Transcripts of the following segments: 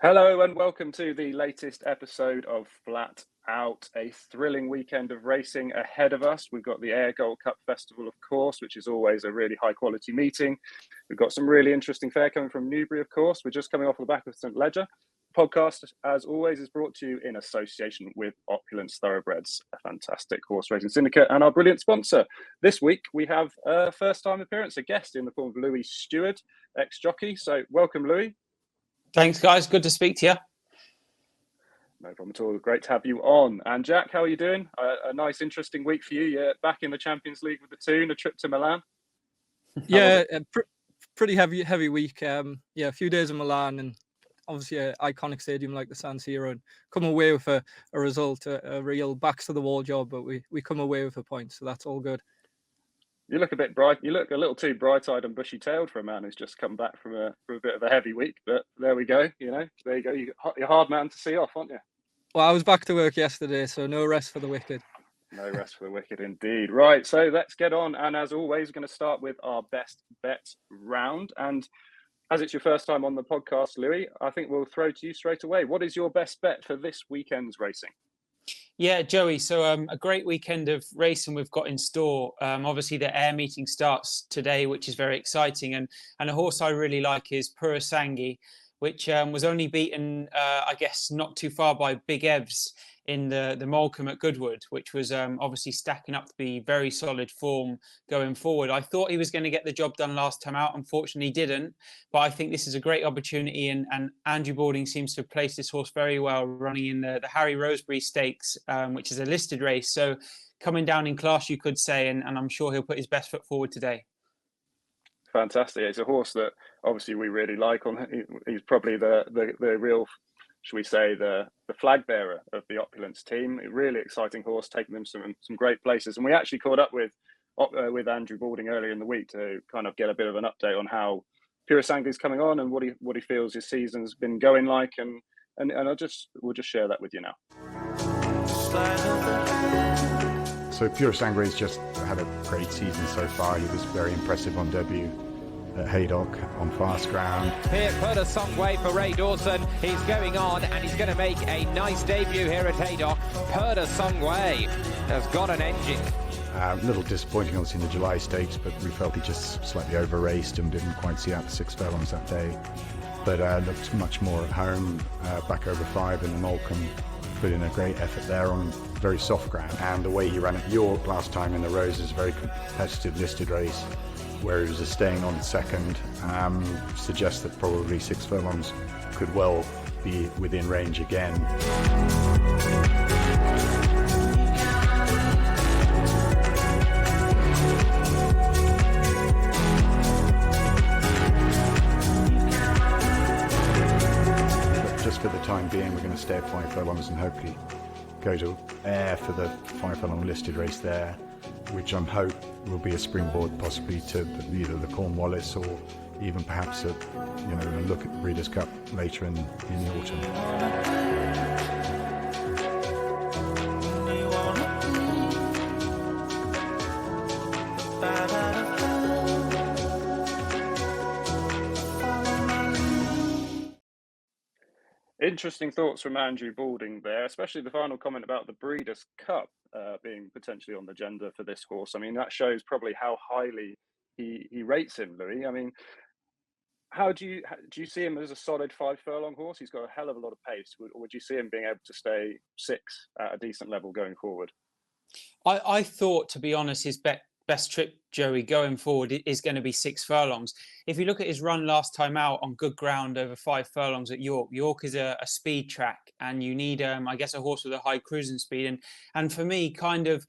Hello and welcome to the latest episode of Flat Out, a thrilling weekend of racing ahead of us. We've got the Ayr Gold Cup Festival, of course, which is always a really high quality meeting. We've got some really interesting fare coming from Newbury, of course. We're just coming off the back of St Ledger. The podcast, as always, is brought to you in association with Opulence Thoroughbreds, a fantastic horse racing syndicate, and our brilliant sponsor. This week, we have a first-time appearance, a guest in the form of Louis Steward, ex-jockey. So welcome, Louis. Thanks, guys. Good to speak to you. No problem at all. Great to have you on. And Jack, how are you doing? A nice, interesting week for you. You're back in the Champions League with the Toon, a trip to Milan. Yeah, pretty heavy week. A few days in Milan, and obviously an iconic stadium like the San Siro, and come away with a result, a real backs to the wall job. But we come away with a point, so that's all good. You look a bit bright. You look a little too bright-eyed and bushy-tailed for a man who's just come back from a bit of a heavy week. But there we go. There you go. You're a hard man to see off, aren't you? Well, I was back to work yesterday, so no rest for the wicked. No rest for the wicked, indeed. Right, so let's get on. And as always, we're going to start with our best bet round. And as it's your first time on the podcast, Louis, I think we'll throw to you straight away. What is your best bet for this weekend's racing? Yeah, Joey. So a great weekend of racing we've got in store. Obviously, the Ayr meeting starts today, which is very exciting. And a horse I really like is Purasangi, which was only beaten, I guess, not too far by Big Evs in the Molecombe at Goodwood, which was obviously stacking up to be very solid form going forward. I thought he was going to get the job done last time out. Unfortunately, he didn't. But I think this is a great opportunity. And Andrew Balding seems to have placed this horse very well, running in the Harry Rosebery Stakes, which is a listed race. So coming down in class, you could say, and I'm sure he'll put his best foot forward today. Fantastic. It's a horse that obviously we really like. He's probably the real, should we say, the flag bearer of the Opulence team. A really exciting horse, taking them some great places. And we actually caught up with Andrew Balding earlier in the week to kind of get a bit of an update on how Purasangi is coming on and what he feels his season's been going like. And we'll just share that with you now. So Purasangi's just had a great season so far. He was very impressive on debut at Haydock on fast ground. Here, put a song way for Ray Dawson. He's going on and he's going to make a nice debut here at Haydock. Purda Songway has got an engine. A little disappointing obviously in the July Stakes, but we felt he just slightly over raced and didn't quite see out the 6 furlongs that day. But looked much more at home, back over 5 in the Molecombe. Put in a great effort there on very soft ground. And the way he ran at York last time in the Roses, very competitive listed race, where he was staying on second, suggests that probably 6 furlongs could well be within range again. But just for the time being, we're going to stay at 5 furlongs and hopefully go to Ayr for the 5 furlong listed race there, which I'm hope will be a springboard possibly to either the Cornwallis or even perhaps a look at the Breeders' Cup later in the autumn. Interesting thoughts from Andrew Balding there, especially the final comment about the Breeders' Cup being potentially on the agenda for this horse. I mean, that shows probably how highly he rates him, Louis. I mean, how do you see him as a solid 5 furlong horse? He's got a hell of a lot of pace. Or would you see him being able to stay 6 at a decent level going forward? I thought, to be honest, his best trip, Joey, going forward is going to be 6 furlongs. If you look at his run last time out on good ground over 5 furlongs at York, York is a speed track, and you need, I guess, a horse with a high cruising speed. And for me, kind of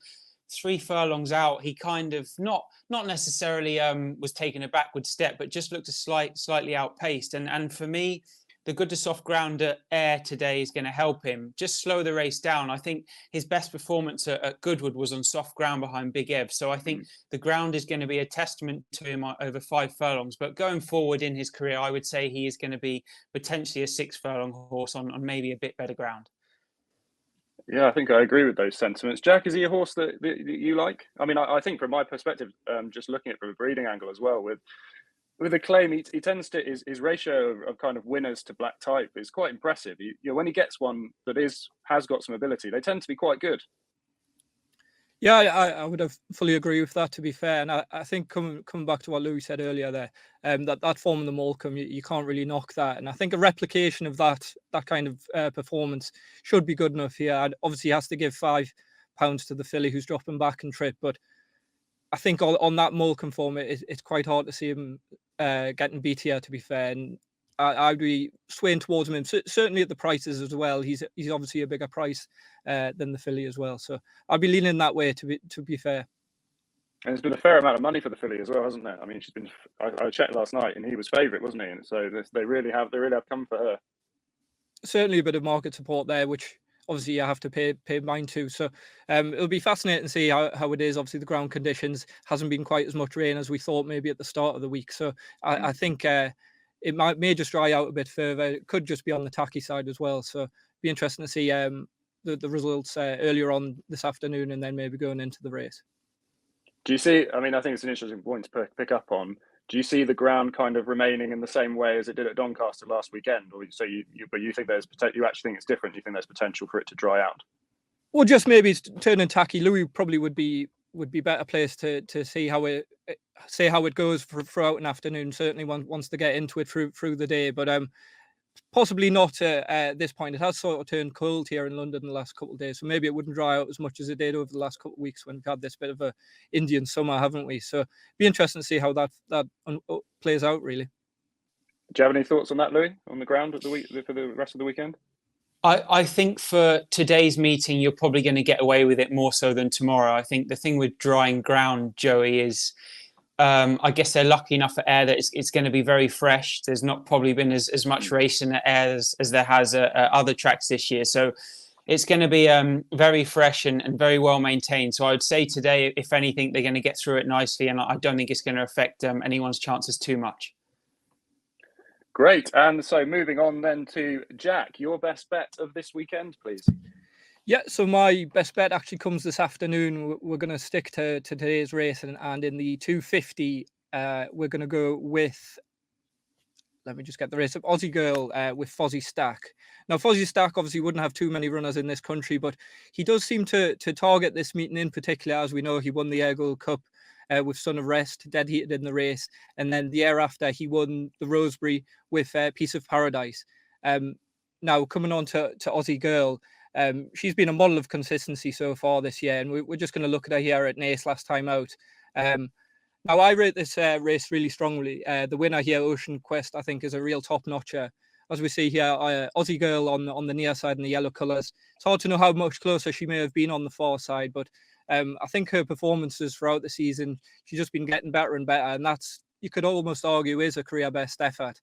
3 furlongs out, he kind of not necessarily was taking a backward step, but just looked slightly outpaced. And for me, the good to soft ground at Ayr today is going to help him just slow the race down. I think his best performance at Goodwood was on soft ground behind Big Ev. So I think the ground is going to be a testament to him over 5 furlongs. But going forward in his career, I would say he is going to be potentially a 6 furlong horse on maybe a bit better ground. Yeah, I think I agree with those sentiments. Jack, is he a horse that you like? I mean, I think from my perspective, just looking at it from a breeding angle as well, with with a claim, he tends to his ratio of kind of winners to black type is quite impressive. When he gets one that has got some ability, they tend to be quite good. Yeah, I would have fully agree with that, to be fair. And I think coming back to what Louis said earlier there, that form in the Morecambe, you can't really knock that. And I think a replication of that kind of performance should be good enough here. Obviously, he has to give £5 to the filly who's dropping back in trip, but I think on that Morecambe form, it's quite hard to see him getting beat here, to be fair. And I'd be swaying towards him, certainly at the prices as well. He's obviously a bigger price than the filly as well. So I'd be leaning that way, to be fair. And it's been a fair amount of money for the filly as well, hasn't it? I mean, she's been. I checked last night, and he was favourite, wasn't he? And so they really have come for her. Certainly a bit of market support there, which obviously you have to pay mind to. So it'll be fascinating to see how it is. Obviously, the ground conditions hasn't been quite as much rain as we thought maybe at the start of the week. So I think it may just dry out a bit further. It could just be on the tacky side as well. So it'll be interesting to see the results earlier on this afternoon and then maybe going into the race. Do you see? I mean, I think it's an interesting point to pick up on. Do you see the ground kind of remaining in the same way as it did at Doncaster last weekend, or so but you think there's potential? You actually think it's different? You think there's potential for it to dry out? Well, just maybe it's turning tacky. Louis probably would be better placed to see how it goes throughout an afternoon. Certainly wants to get into it through the day, but possibly not at this point. It has sort of turned cold here in London in the last couple of days, so maybe it wouldn't dry out as much as it did over the last couple of weeks when we've had this bit of a Indian summer, haven't we? So it'd be interesting to see how that plays out, really. Do you have any thoughts on that, Louis, on the ground for the rest of the weekend? I think for today's meeting, you're probably going to get away with it more so than tomorrow. I think the thing with drying ground, Joey, is I guess they're lucky enough at Ayr that it's going to be very fresh. There's not probably been as much racing at Ayr as there has at other tracks this year. So it's going to be very fresh and very well maintained. So I would say today, if anything, they're going to get through it nicely. And I don't think it's going to affect anyone's chances too much. Great. And so moving on then to Jack, your best bet of this weekend, please. Yeah, so my best bet actually comes this afternoon. We're going to stick to today's race, and in the 250, we're going to go with, let me just get the race up, Aussie Girl with Fozzie Stack. Now, Fozzie Stack obviously wouldn't have too many runners in this country, but he does seem to target this meeting in particular. As we know, he won the Ayr Gold Cup with Son of Rest, dead heated in the race. And then the year after, he won the Rosebery with Piece of Paradise. Now, coming on to Aussie Girl, she's been a model of consistency so far this year, and we're just going to look at her here at Naas last time out. Now, I rate this race really strongly. The winner here, Ocean Quest, I think is a real top-notcher. As we see here, Aussie Girl on the near side in the yellow colours. It's hard to know how much closer she may have been on the far side, but I think her performances throughout the season, she's just been getting better and better, and that's, you could almost argue, is a career best effort.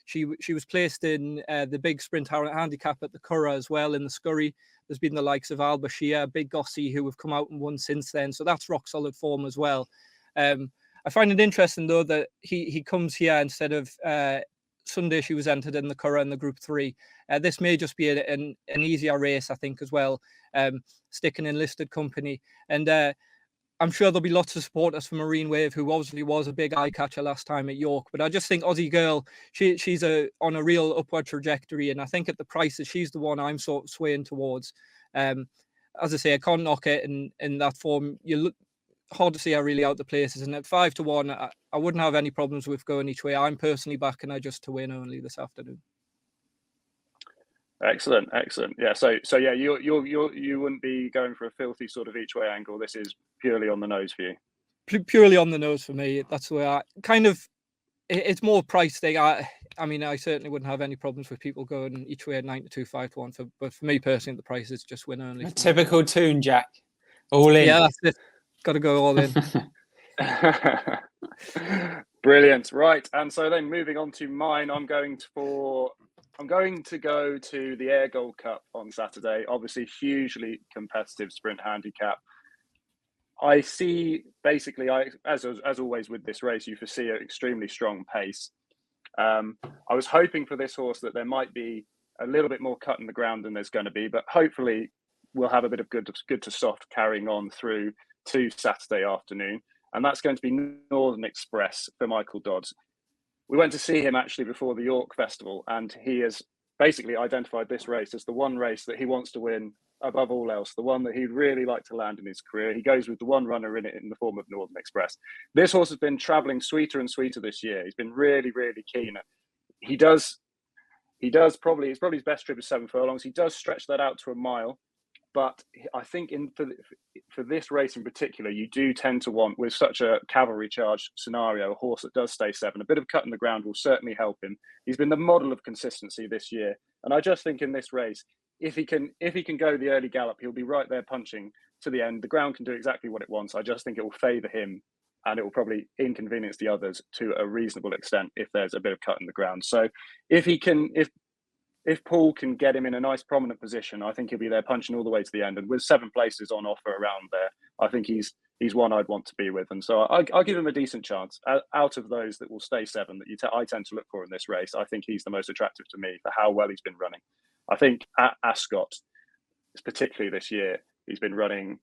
She was placed in the big sprint handicap at the Curragh as well in the Scurry. There's been the likes of Al Bashir, Big Gossie, who have come out and won since then. So that's rock solid form as well. I find it interesting though that he comes here instead of Sunday. She was entered in the Curragh in the Group 3. This may just be an easier race, I think, as well. Sticking in listed company, and I'm sure there'll be lots of supporters for Marine Wave, who obviously was a big eye catcher last time at York. But I just think Aussie Girl, she's on a real upward trajectory, and I think at the prices, she's the one I'm sort of swaying towards. As I say, I can't knock it in that form. You look hard to see her really out the places, and at 5-1, I wouldn't have any problems with going each way. I'm personally backing her just to win only this afternoon. Excellent. Yeah. So yeah, you wouldn't be going for a filthy sort of each way angle. This is purely on the nose for you. Purely on the nose for me. That's where I kind of. It's more price thing. I mean, I certainly wouldn't have any problems with people going each way at 9-2, 5-1. But for me personally, the price is just win only. A typical tune, Jack. All in. Yeah, that's it. Got to go all in. Brilliant. Right. And so then moving on to mine, I'm going to go to the Ayr Gold Cup on Saturday. Obviously, hugely competitive sprint handicap. I see, basically, as always with this race, you foresee an extremely strong pace. I was hoping for this horse that there might be a little bit more cut in the ground than there's going to be, but hopefully we'll have a bit of good to soft carrying on through to Saturday afternoon. And that's going to be Northern Express for Michael Dodds. we went to see him actually before the York Festival, and he has basically identified this race as the one race that he wants to win above all else, the one that he'd really like to land in his career. He goes with the one runner in it in the form of Northern Express. This horse has been travelling sweeter and sweeter this year. He's been really, really keen. It's probably his best trip is 7 furlongs. He does stretch that out to a mile. But I think for this race in particular, you do tend to want, with such a cavalry charge scenario, a horse that does stay 7. A bit of cut in the ground will certainly help him. He's been the model of consistency this year. And I just think in this race, if he can go the early gallop, he'll be right there punching to the end. The ground can do exactly what it wants. I just think it will favour him, and it will probably inconvenience the others to a reasonable extent if there's a bit of cut in the ground. So if Paul can get him in a nice prominent position, I think he'll be there punching all the way to the end. And with 7 places on offer around there, I think he's one I'd want to be with. And so I'll give him a decent chance. Out of those that will stay 7 that I tend to look for in this race, I think he's the most attractive to me for how well he's been running. I think at Ascot, particularly this year, he's been running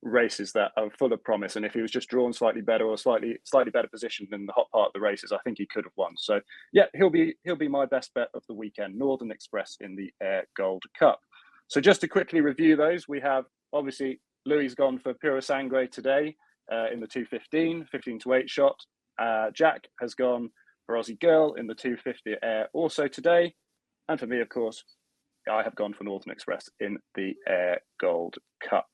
races that are full of promise, and if he was just drawn slightly better or slightly better positioned in the hot part of the races, I think he could have won. So yeah, he'll be my best bet of the weekend. Northern Express in the Ayr Gold Cup. So just to quickly review those, we have obviously Louis gone for Pura Sangre today in the 2:15, 15-8 shot. Jack has gone for Aussie Girl in the 2:50 Ayr also today, and for me, of course, I have gone for Northern Express in the Ayr Gold Cup.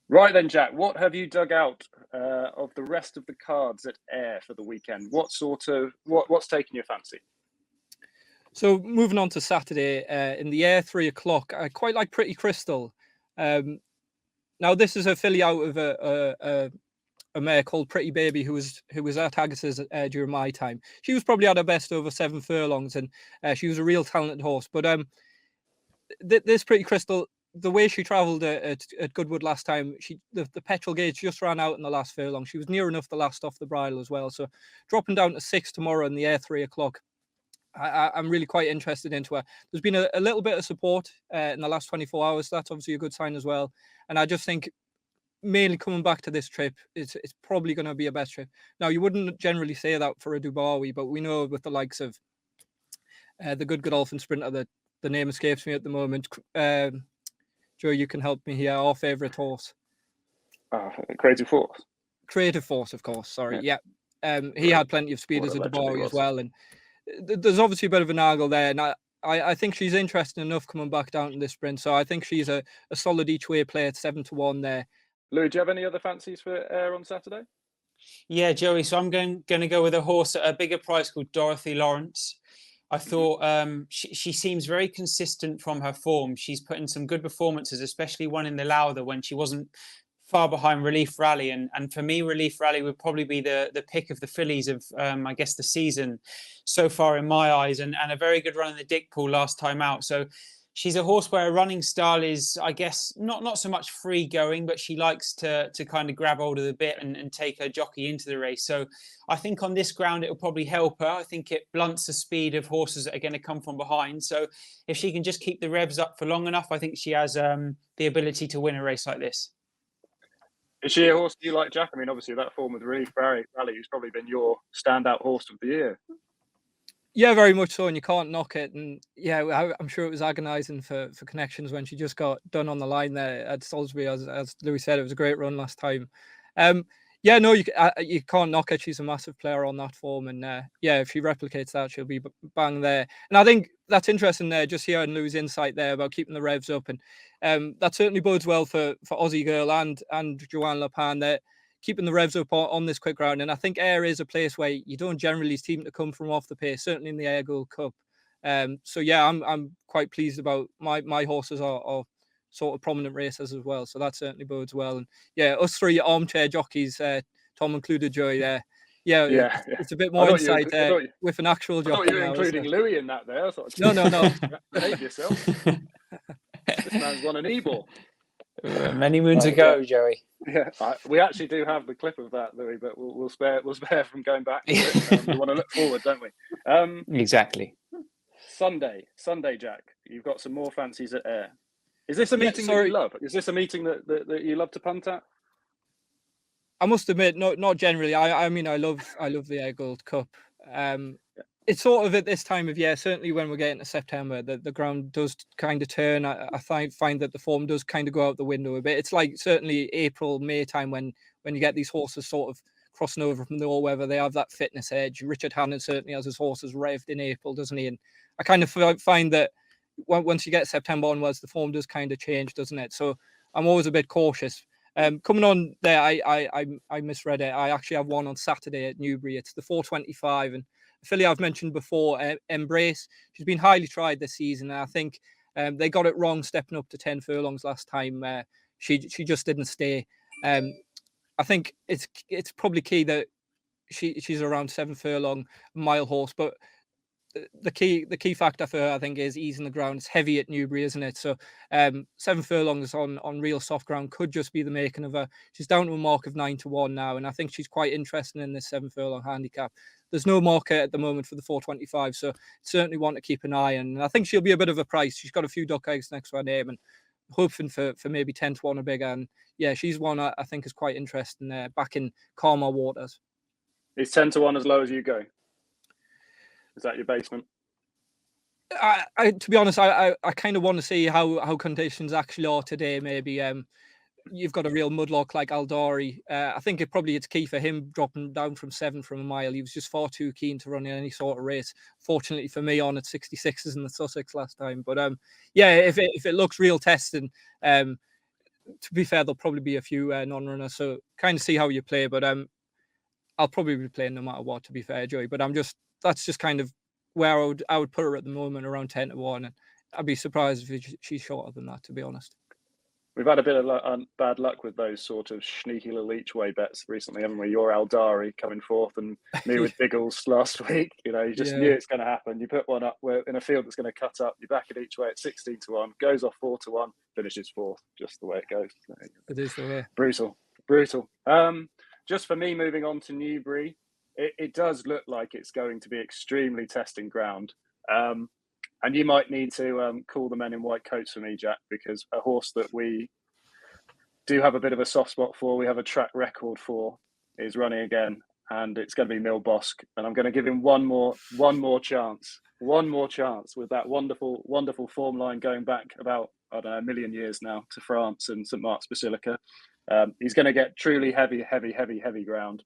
Right then, Jack, what have you dug out of the rest of the cards at Ayr for the weekend? What's taken your fancy? So moving on to Saturday, in the Ayr 3 o'clock, I quite like Pretty Crystal. Now this is a filly out of a mare called Pretty Baby, who was at Haggis's during my time. She was probably at her best over 7 furlongs, and she was a real talented horse. But this Pretty Crystal, the way she travelled at Goodwood last time, the petrol gauge just ran out in the last furlong. She was near enough the last off the bridle as well. So dropping down to 6 tomorrow in the Ayr 3 o'clock, I'm really quite interested into her. There's been a little bit of support in the last 24 hours. That's obviously a good sign as well. And I just think mainly coming back to this trip, it's probably going to be a best trip. Now, you wouldn't generally say that for a Dubawi, but we know with the likes of the Good Godolphin Sprinter, the name escapes me at the moment. Joe, you can help me here. Our favourite horse. Creative Force. Creative Force, of course. Sorry. Yeah. He had plenty of speed as a Dubawi as well. And there's obviously a bit of an angle there. And I think she's interesting enough coming back down to this sprint. So I think she's a solid each way play at 7-1 there. Louis, do you have any other fancies for Ayr on Saturday? Yeah, Joey. So I'm going to go with a horse at a bigger price called Dorothy Lawrence. I thought she seems very consistent from her form. She's put in some good performances, especially one in the Lowther when she wasn't far behind Relief Rally. And for me, Relief Rally would probably be the pick of the fillies of, I guess, the season so far in my eyes, and a very good run in the Dick Pool last time out. So she's a horse where her running style is, I guess, not so much free going, but she likes to kind of grab hold of the bit and take her jockey into the race. So I think on this ground, it will probably help her. I think it blunts the speed of horses that are going to come from behind. So if she can just keep the revs up for long enough, I think she has the ability to win a race like this. Is she a horse you like, Jack? I mean, obviously that form with Relief Rally, who's probably been your standout horse of the year. Yeah, very much so, and you can't knock it. And yeah, I'm sure it was agonising for Connections when she just got done on the line there at Salisbury. As Louis said, it was a great run last time. Yeah, no, you can't knock it. She's a massive player on that form, and yeah, if she replicates that, she'll be bang there. And I think that's interesting there, just hearing Louis' insight there about keeping the revs up, and that certainly bodes well for Aussie Girl and Joanne Lepan there, keeping the revs up on this quick round. And I think Ayr is a place where you don't generally seem to come from off the pace, certainly in the Ayr Gold Cup. So yeah, I'm quite pleased about my horses are sort of prominent racers as well. So that certainly bodes well. And yeah, us three armchair jockeys, Tom included, Joey there. Yeah. It's a bit more insight with an actual jockey. I thought you were including Louis in that there. No. Behave yourself. This man's won an e-ball. Many moons ago, Joey. Yeah, we actually do have the clip of that, Louis, but we'll spare from going back to it. We want to look forward, don't we? Exactly. Sunday, Jack. You've got some more fancies at Ayr. Is this a meeting that you love? Is this a meeting that you love to punt at? I must admit, not generally. I mean, I love the Ayr Gold Cup. It's sort of at this time of year, certainly when we're getting to September, the ground does kind of turn. I find that the form does kind of go out the window a bit. It's like certainly April, May time when you get these horses sort of crossing over from the all-weather. They have that fitness edge. Richard Hannon certainly has his horses revved in April, doesn't he? And I kind of find that once you get September onwards, the form does kind of change, doesn't it? So I'm always a bit cautious. Coming on there, I misread it. I actually have one on Saturday at Newbury. It's the 425, and a filly I've mentioned before, Embrace. She's been highly tried this season, and I think they got it wrong stepping up to 10 furlongs last time. She just didn't stay. I think it's probably key that she's around 7 furlong mile horse, but the key factor for her, I think, is easing the ground. It's heavy at Newbury, isn't it? So 7 furlongs on real soft ground could just be the making of her. She's down to a mark of 9-1 now, and I think she's quite interested in this 7 furlong handicap. There's no market at the moment for the 425, so certainly want to keep an eye on. And I think she'll be a bit of a price. She's got a few duck eggs next to her name, and hoping for maybe 10-1 or bigger. And yeah, she's one I think is quite interesting there, back in calmer waters. Is 10-1 as low as you go? Is that your basement? To be honest, I kind of want to see how conditions actually are today. Maybe you've got a real mudlark like Aldari. I think it's key for him dropping down from 7 from a mile. He was just far too keen to run in any sort of race. Fortunately for me, on at 66s in the Sussex last time. But yeah, if it looks real testing, to be fair, there'll probably be a few non-runners. So kind of see how you play. But I'll probably be playing no matter what, to be fair, Joey. But that's just kind of where I would put her at the moment, around 10-1, and I'd be surprised if she's shorter than that, to be honest. We've had a bit of bad luck with those sort of sneaky little each way bets recently, haven't we? Your Aldari coming forth, and me with Biggles last week. You know, you just knew it's going to happen. You put one up in a field that's going to cut up. You back it each way at 16-1, goes off 4-1, finishes 4th. Just the way it goes. It is the way. Brutal. Just for me, moving on to Newbury. It does look like it's going to be extremely testing ground. And you might need to call the men in white coats for me, Jack, because a horse that we do have a bit of a soft spot for, we have a track record for, is running again. And it's going to be Mil Bosque. And I'm going to give him one more chance with that wonderful form line going back about, I don't know, a million years now to France and St. Mark's Basilica. He's going to get truly heavy ground.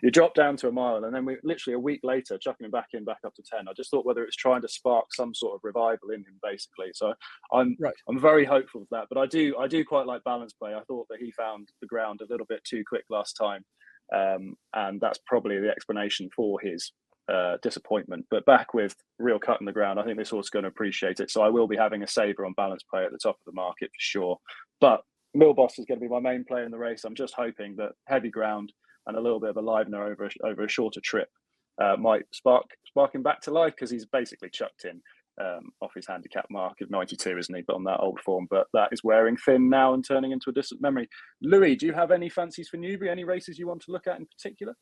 You drop down to a mile, and then we literally a week later chucking him back up to 10. I just thought whether it's trying to spark some sort of revival in him, basically. So I'm very hopeful of that. But I do quite like balance play. I thought that he found the ground a little bit too quick last time, and that's probably the explanation for his disappointment. But back with real cut in the ground, I think this horse is going to appreciate it. So I will be having a saver on balance play at the top of the market for sure. But Mil Bosque is going to be my main player in the race. I'm just hoping that heavy ground and a little bit of a livener over a shorter trip might spark him back to life, because he's basically chucked in off his handicap mark of 92, isn't he? But on that old form, but that is wearing thin now and turning into a distant memory. Louis, do you have any fancies for Newbury? Any races you want to look at in particular?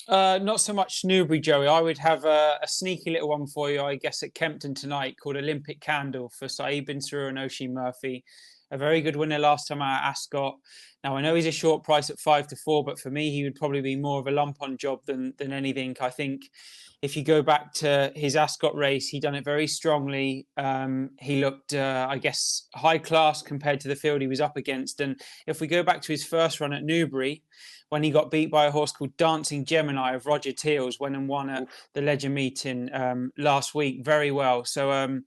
Not so much Newbury, Joey. I would have a sneaky little one for you, I guess, at Kempton tonight, called Olympic Candle for Saeed Bin Surur and Oisin Murphy. A very good winner last time out at Ascot. Now, I know he's a short price at 5-4, but for me, he would probably be more of a lump-on job than anything. I think if you go back to his Ascot race, he done it very strongly. He looked, I guess, high class compared to the field he was up against. And if we go back to his first run at Newbury, when he got beat by a horse called Dancing Gemini of Roger Teals, went and won at the Ledger meeting last week very well. So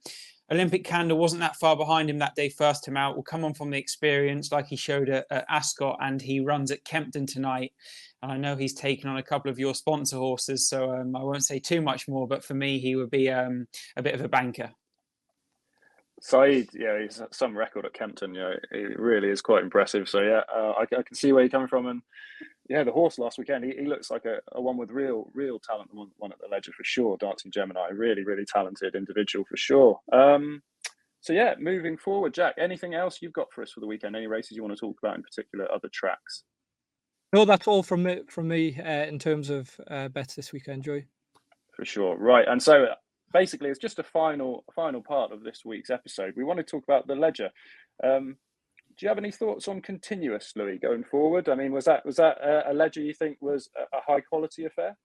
Olympic Candle wasn't that far behind him that day, first time out. Will come on from the experience like he showed at Ascot, and he runs at Kempton tonight. And I know he's taken on a couple of your sponsor horses, so I won't say too much more, but for me, he would be a bit of a banker. Saeed, yeah, he's some record at Kempton. Yeah, it really is quite impressive. So yeah, I can see where you're coming from, and yeah, the horse last weekend, he looks like a one with real talent. One at the Ledger for sure. Dancing Gemini, really talented individual for sure. So yeah, moving forward, Jack, anything else you've got for us for the weekend? Any races you want to talk about in particular, other tracks? No, that's all from me in terms of bets this weekend, Joey. For sure. Right. And so basically, it's just a final part of this week's episode. We want to talk about the ledger. Do you have any thoughts on continuous, Louis, going forward? I mean, was that a ledger you think was a high quality affair?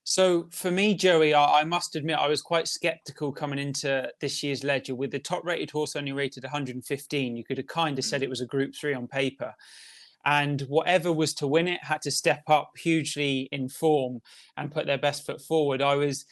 So for me, Joey, I must admit I was quite sceptical coming into this year's ledger. With the top rated horse only rated 115, you could have kind of said it was a Group 3 on paper. And whatever was to win it had to step up hugely in form and put their best foot forward. I was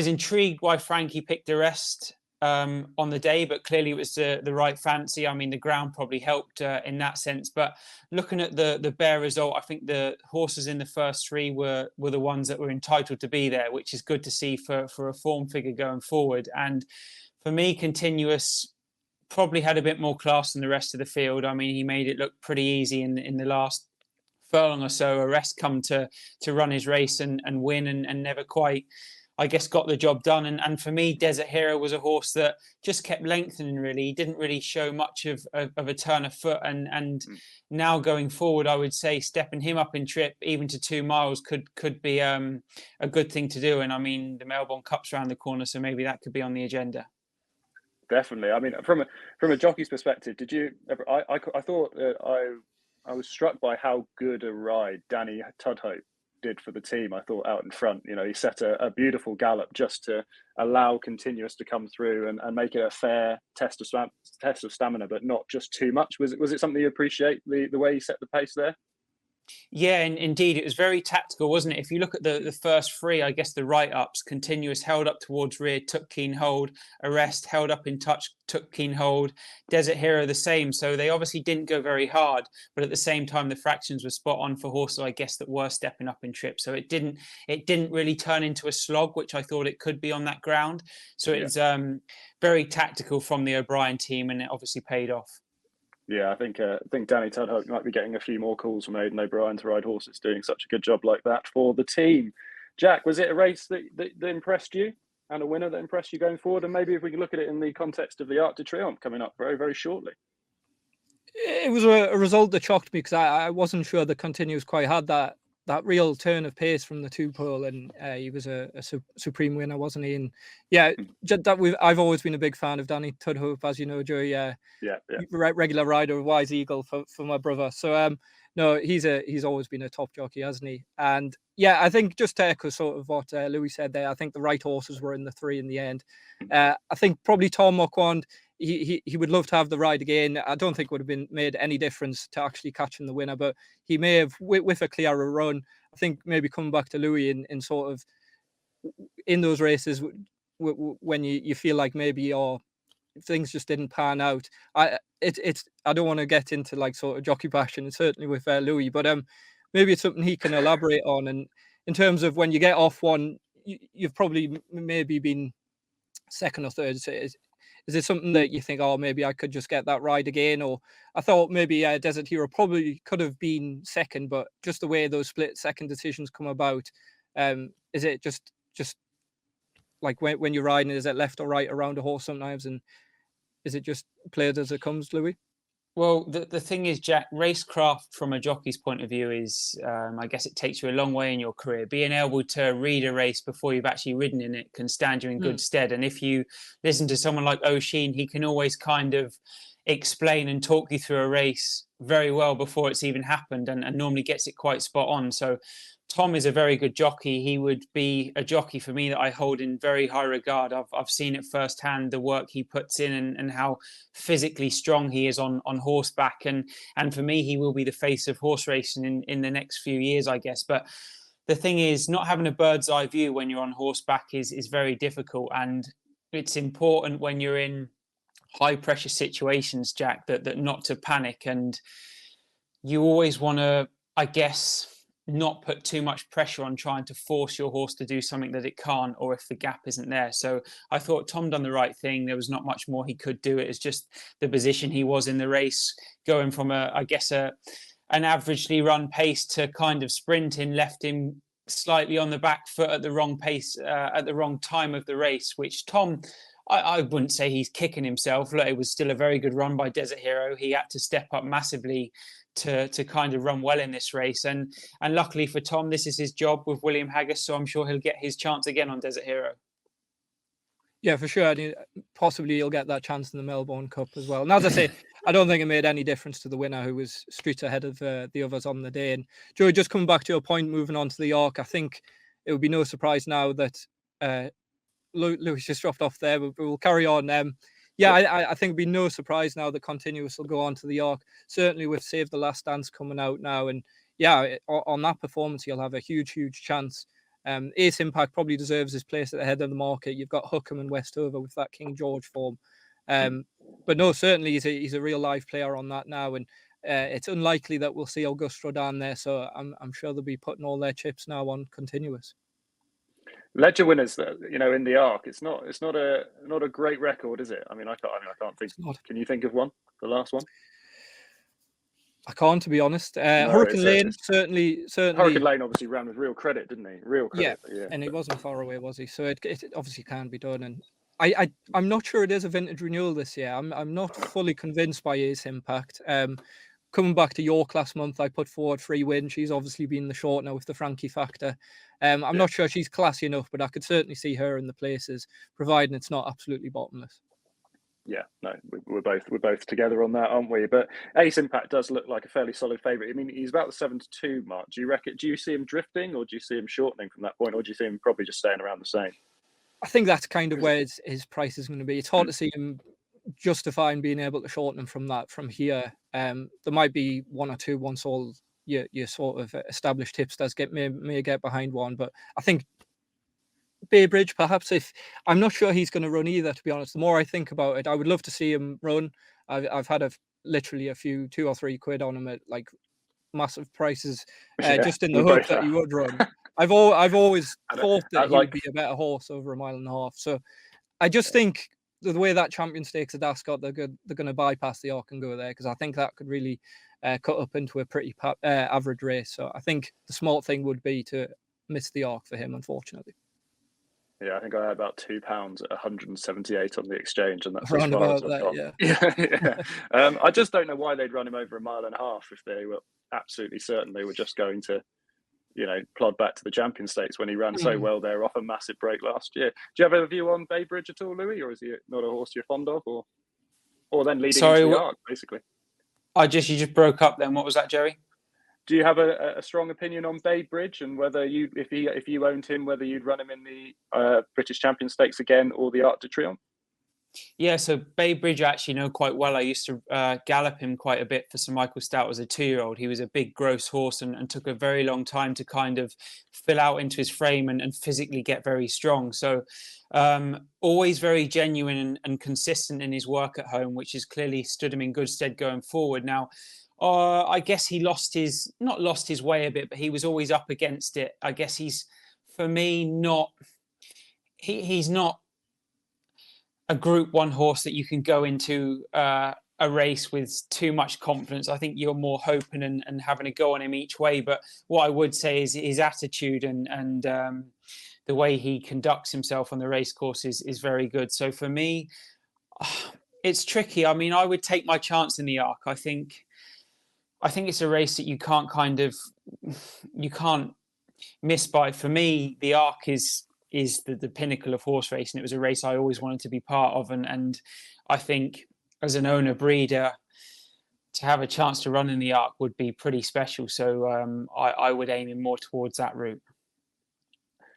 intrigued why Frankie picked Arrest on the day, but clearly it was the right fancy. I mean, the ground probably helped in that sense. But looking at the bare result, I think the horses in the first three were the ones that were entitled to be there, which is good to see for a form figure going forward. And for me, Continuous probably had a bit more class than the rest of the field. I mean, he made it look pretty easy in the last furlong or so. Arrest come to run his race and win and never quite, I guess, got the job done. And for me, Desert Hero was a horse that just kept lengthening, really. He didn't really show much of a turn of foot. And now going forward, I would say stepping him up in trip, even to 2 miles, could be a good thing to do. And I mean, the Melbourne Cup's around the corner, so maybe that could be on the agenda. Definitely. I mean, from a jockey's perspective, did you ever? I thought I was struck by how good a ride Danny Tudhope did for the team. I thought out in front, he set a beautiful gallop just to allow Continuous to come through and make it a fair test of stamina, but not just too much. Was it something you appreciate the way he set the pace there? Yeah, and indeed, it was very tactical, wasn't it? If you look at the first three, I guess the write-ups, Continuous held up towards rear, took keen hold. Arrest held up in touch, took keen hold. Desert Hero the same. So they obviously didn't go very hard, but at the same time, the fractions were spot on for horses, I guess, that were stepping up in trip. So it didn't really turn into a slog, which I thought it could be on that ground. So it's very tactical from the O'Brien team, and it obviously paid off. Yeah, I think Danny Tudhope might be getting a few more calls from Aidan O'Brien to ride horses doing such a good job like that for the team. Jack, was it a race that impressed you and a winner that impressed you going forward? And maybe if we can look at it in the context of the Arc de Triomphe coming up very, very shortly. It was a result that shocked me because I wasn't sure the Continuous quite had that real turn of pace from the 2-pole, and he was a supreme winner, wasn't he? And yeah, I've always been a big fan of Danny Tudhope, as you know, Joey. Regular rider of Wise Eagle for my brother. So no, he's always been a top jockey, hasn't he? And yeah, I think just to echo sort of what Louis said there, I think the right horses were in the 3 in the end. I think probably Tom Mokwand, he would love to have the ride again. I don't think it would have been made any difference to actually catching the winner, but he may have, with a clearer run, I think maybe coming back to Louis in sort of in those races when you feel like maybe things just didn't pan out. I don't want to get into like sort of jockey passion, certainly with Louis, but maybe it's something he can elaborate on. And in terms of when you get off one, you've probably maybe been second or third. Is it something that you think, oh, maybe I could just get that ride again? Or I thought maybe Desert Hero probably could have been second, but just the way those split second decisions come about, is it just like when you're riding, is it left or right around a horse sometimes? And is it just played as it comes, Louis? Well, the thing is, Jack, racecraft from a jockey's point of view is, I guess it takes you a long way in your career. Being able to read a race before you've actually ridden in it can stand you in good stead. And if you listen to someone like O'Sheen, he can always kind of explain and talk you through a race very well before it's even happened, and normally gets it quite spot on. So Tom is a very good jockey. He would be a jockey for me that I hold in very high regard. I've seen it firsthand, the work he puts in and how physically strong he is on horseback. And for me, he will be the face of horse racing in the next few years, I guess. But the thing is, not having a bird's eye view when you're on horseback is very difficult. And it's important when you're in high pressure situations, Jack, that not to panic. And you always want to, I guess, not put too much pressure on trying to force your horse to do something that it can't, or if the gap isn't there. So I thought Tom done the right thing. There was not much more he could do. It was just the position he was in the race, going from an averagely run pace to kind of sprinting, left him slightly on the back foot at the wrong pace, at the wrong time of the race, which Tom, I wouldn't say he's kicking himself. Look, it was still a very good run by Desert Hero. He had to step up massively to kind of run well in this race. And luckily for Tom, this is his job with William Haggis, so I'm sure he'll get his chance again on Desert Hero. Yeah, for sure. And possibly he'll get that chance in the Melbourne Cup as well. And as I say, I don't think it made any difference to the winner, who was streets ahead of the others on the day. And Joey, just coming back to your point, moving on to the York, I think it would be no surprise now that Louis just dropped off there. We'll carry on. I think it'd be no surprise now that Continuous will go on to the York. Certainly with Save the Last Dance coming out now. And yeah, on that performance, he'll have a huge, huge chance. Ace Impact probably deserves his place at the head of the market. You've got Hookham and Westover with that King George form. But no, certainly he's a real live player on that now. And it's unlikely that we'll see Auguste Rodin there. So I'm sure they'll be putting all their chips now on Continuous. Ledger winners, in the Arc, it's not a great record, is it? I can't think. Can you think of one? The last one? I can't, to be honest. Hurricane Lane certainly. Hurricane Lane obviously ran with real credit, didn't he? Real credit. Yeah. And he wasn't far away, was he? So it obviously can be done. And I'm not sure it is a vintage renewal this year. I'm not fully convinced by Ace Impact. Coming back to York last month, I put forward Free Win. She's obviously been the short now with the Frankie factor. I'm not sure she's classy enough, but I could certainly see her in the places, providing it's not absolutely bottomless. Yeah, no, we're both together on that, aren't we? But Ace Impact does look like a fairly solid favourite. I mean, he's about the 7-2 mark. Do you see him drifting, or do you see him shortening from that point, or do you see him probably just staying around the same? I think that's kind of where his price is going to be. It's hard to see him justifying being able to shorten him from here. There might be one or two once all your sort of established tipsters may get behind one, but I think Bay Bridge, perhaps, if I'm not sure he's going to run either, to be honest. The more I think about it, I would love to see him run. I've had literally a few 2 or 3 quid on him at like massive prices, just in the hope that he would run. I've always thought that he would be a better horse over 1.5 miles. So I just think the way that Champion Stakes at Ascot, they're going to bypass the Arc and go there, because I think that could really cut up into a pretty average race. So I think the smart thing would be to miss the Arc for him, unfortunately. Yeah, I think I had about £2 at 178 on the exchange, and that's around about that. Yeah. I just don't know why they'd run him over 1.5 miles if they were absolutely certain they were just going to, plod back to the Champion Stakes when he ran so well there off a massive break last year. Do you have a view on Bay Bridge at all, Louis, or is he not a horse you're fond of, or then leading into the Arc, basically? You just broke up then. What was that, Jerry? Do you have a strong opinion on Bay Bridge, and whether if you owned him, whether you'd run him in the British Champion Stakes again or the Arc de Triomphe? Yeah, so Bay Bridge I actually know quite well. I used to gallop him quite a bit for Sir Michael Stoute as a 2-year-old. He was a big, gross horse and took a very long time to kind of fill out into his frame and physically get very strong. So always very genuine and consistent in his work at home, which has clearly stood him in good stead going forward. Now, I guess he not lost his way a bit, but he was always up against it. I guess he's not a Group 1 horse that you can go into a race with too much confidence. I think you're more hoping and having a go on him each way. But what I would say is his attitude and the way he conducts himself on the race course is very good. So for me, it's tricky. I mean, I would take my chance in the Arc. I think it's a race that you can't miss by. For me, the Arc is the pinnacle of horse racing. It was a race I always wanted to be part of, and I think as an owner breeder, to have a chance to run in the Arc would be pretty special. So I would aim him more towards that route.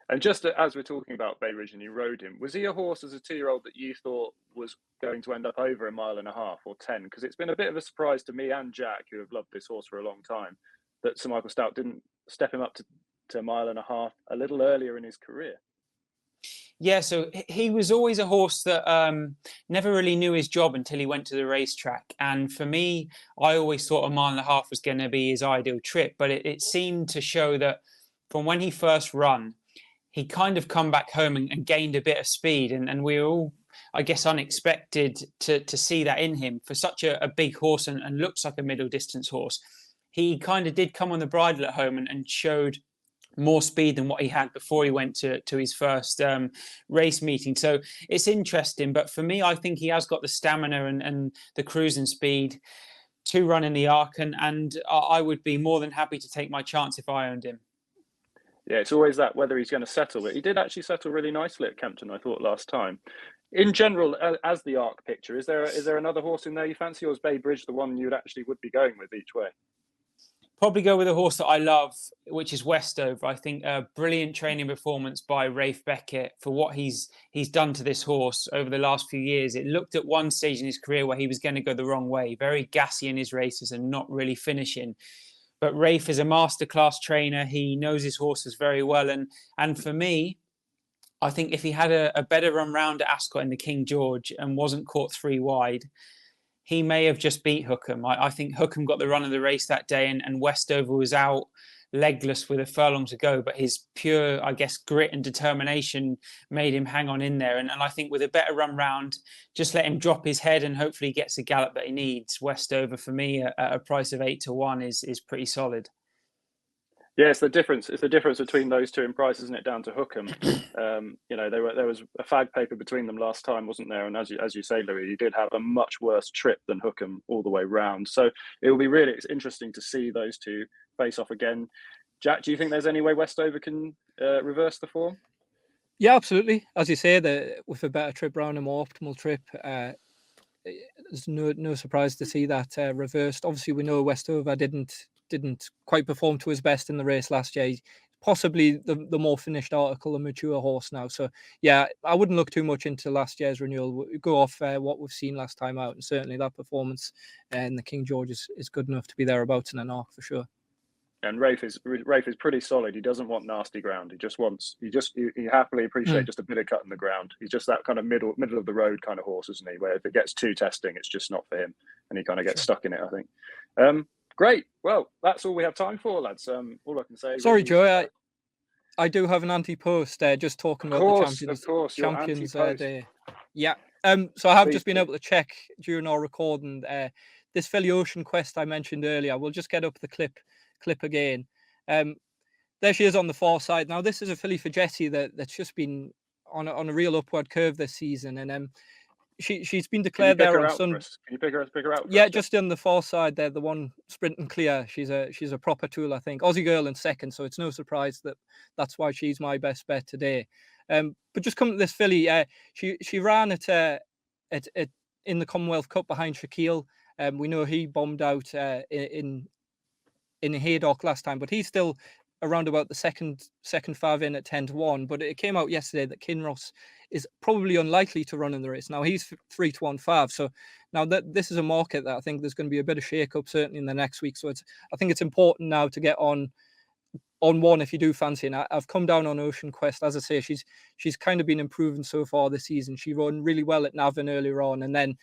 And just as we're talking about Bay Ridge and you rode him, was he a horse as a 2-year-old that you thought was going to end up over 1.5 miles or 10? Because it's been a bit of a surprise to me and Jack, who have loved this horse for a long time, that Sir Michael Stoute didn't step him up to 1.5 miles a little earlier in his career. Yeah, so he was always a horse that never really knew his job until he went to the racetrack. And for me, I always thought 1.5 miles was going to be his ideal trip. But it seemed to show that from when he first run, he kind of come back home and gained a bit of speed. And we were all, I guess, unexpected to see that in him for such a big horse and looks like a middle distance horse. He kind of did come on the bridle at home and showed more speed than what he had before he went to his first race meeting. So it's interesting. But for me, I think he has got the stamina and the cruising speed to run in the Arc. And I would be more than happy to take my chance if I owned him. Yeah, it's always that whether he's going to settle. But he did actually settle really nicely at Kempton, I thought, last time. In general, as the Arc picture, is there another horse in there you fancy, or is Bay Bridge the one you would be going with each way? Probably go with a horse that I love, which is Westover. I think a brilliant training performance by Rafe Beckett for what he's done to this horse over the last few years. It looked at one stage in his career where he was going to go the wrong way, very gassy in his races and not really finishing. But Rafe is a masterclass trainer. He knows his horses very well. And for me, I think if he had a better run round at Ascot in the King George and wasn't caught 3 wide, he may have just beat Hookham. I think Hookham got the run of the race that day, and Westover was out legless with a furlong to go. But his pure, I guess, grit and determination made him hang on in there. And I think with a better run round, just let him drop his head and hopefully he gets the gallop that he needs. Westover, for me, at a price of 8-1 is pretty solid. Yeah, it's the difference. It's the difference between those two in price, isn't it? Down to Hookham, there was a fag paper between them last time, wasn't there? And as you say, Louis, he did have a much worse trip than Hookham all the way round. So it will be really interesting to see those two face off again. Jack, do you think there's any way Westover can reverse the form? Yeah, absolutely. As you say, with a better trip round, a more optimal trip, there's no surprise to see that reversed. Obviously, we know Westover didn't quite perform to his best in the race last year. He's possibly the more finished article, a mature horse now. So yeah, I wouldn't look too much into last year's renewal. We'll go off what we've seen last time out, and certainly that performance in the King George is good enough to be thereabouts in an Arc for sure. And Rafe is pretty solid. He doesn't want nasty ground. He happily appreciate just a bit of cut in the ground. He's just that kind of middle of the road kind of horse, isn't he? Where if it gets too testing, it's just not for him, and he kind of gets stuck in it, I think. Great. Well, that's all we have time for, lads. All I can say. Sorry, Joe. I do have an ante-post just talking about the Champions Day. Yeah. So I have just been able to check during our recording. This filly Ocean Quest I mentioned earlier. We'll just get up the clip again. There she is on the far side. Now this is a filly for Jessie that's just been on a real upward curve this season, and she's been declared there on Sunday. Can you pick her out? Yeah, just on the far side there, the one sprinting clear. She's a proper tool, I think. Aussie girl in second, so it's no surprise that's why she's my best bet today. But just coming to this filly, she ran at in the Commonwealth Cup behind Shaquille. We know he bombed out in Haydock last time, but he's still around about the second 5 in at 10-1. But it came out yesterday that Kinross is probably unlikely to run in the race. Now he's 3-1-5. So now that this is a market that I think there's going to be a bit of shake-up certainly in the next week. So I think it's important now to get on one if you do fancy. And I've come down on Ocean Quest. As I say, she's kind of been improving so far this season. She ran really well at Navan earlier on, and then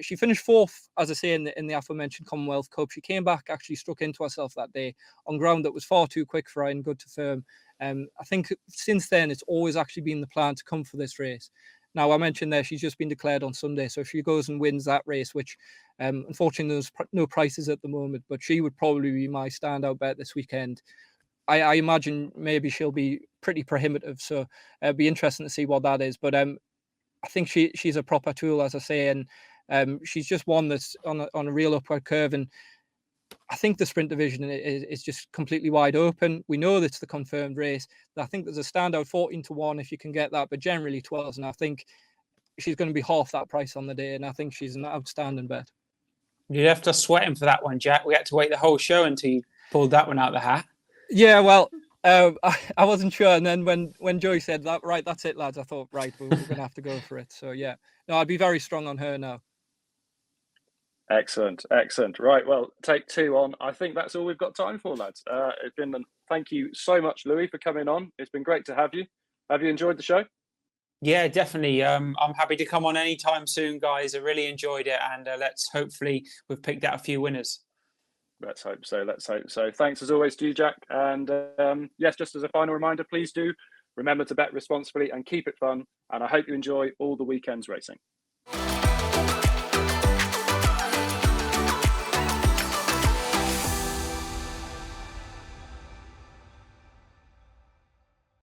she finished 4th, as I say, in the aforementioned Commonwealth Cup. She came back, actually struck into herself that day on ground that was far too quick for her and good to firm. I think since then it's always actually been the plan to come for this race. Now I mentioned there she's just been declared on Sunday, so if she goes and wins that race, which unfortunately there's no prices at the moment, but she would probably be my standout bet this weekend. I imagine maybe she'll be pretty prohibitive, so it'll be interesting to see what that is. But I think she's a proper tool, as I say, and she's just one that's on a real upward curve. And I think the sprint division is just completely wide open. We know that's the confirmed race. I think there's a standout 14-1 if you can get that, but generally 12s. And I think she's going to be half that price on the day, and I think she's an outstanding bet. You left us sweating for that one, Jack. We had to wait the whole show until you pulled that one out of the hat. Yeah, well, I wasn't sure, and then when Joey said that, right, that's it, lads, I thought, right, we're going to have to go for it. So yeah, no, I'd be very strong on her now. Excellent. Right, well, take 2 on. I think that's all we've got time for, lads. Thank you so much, Louis, for coming on. It's been great to have you. Have you enjoyed the show? Yeah, definitely. I'm happy to come on anytime soon, guys. I really enjoyed it, and hopefully we've picked out a few winners. Let's hope so. Thanks as always to you, Jack. And yes, just as a final reminder, please do remember to bet responsibly and keep it fun. And I hope you enjoy all the weekend's racing.